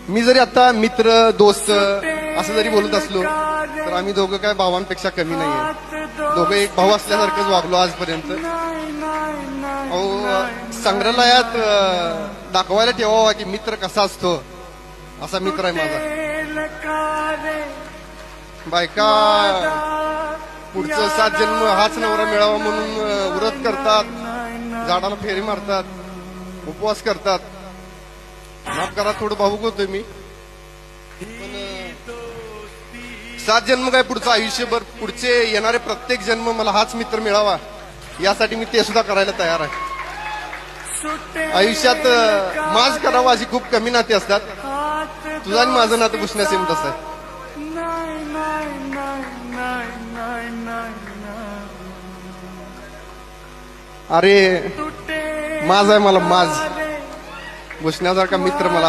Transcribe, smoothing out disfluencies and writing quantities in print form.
मी जरी आता मित्र दोस्त असं जरी बोलत असलो तर आम्ही दोघं काय भावांपेक्षा कमी नाहीये. दोघं एक भाऊ असल्यासारखंच वागलो आजपर्यंत. अहो संग्रहालयात दाखवायला ठेवावा की मित्र कसा असतो, असा मित्र आहे माझा. बायका पुढचं 7 जन्म हाच नवरा मिळावा म्हणून व्रत करतात, झाडाला फेरी मारतात, उपवास करतात. माफ करा थोडं भावुक होतोय मी, पण 7 जन्म काय पुढचं आयुष्यभर, पुढचे येणारे प्रत्येक जन्म मला हाच मित्र मिळावा यासाठी मी ते सुद्धा करायला तयार आहे. आयुष्यात माज करावं अशी खूप कमी नाती असतात. तुझं आणि माझं नातं पुसण्या सेम तसं आहे. अरे माज आहे मला, माज. भुसण्यासारखा मित्र मला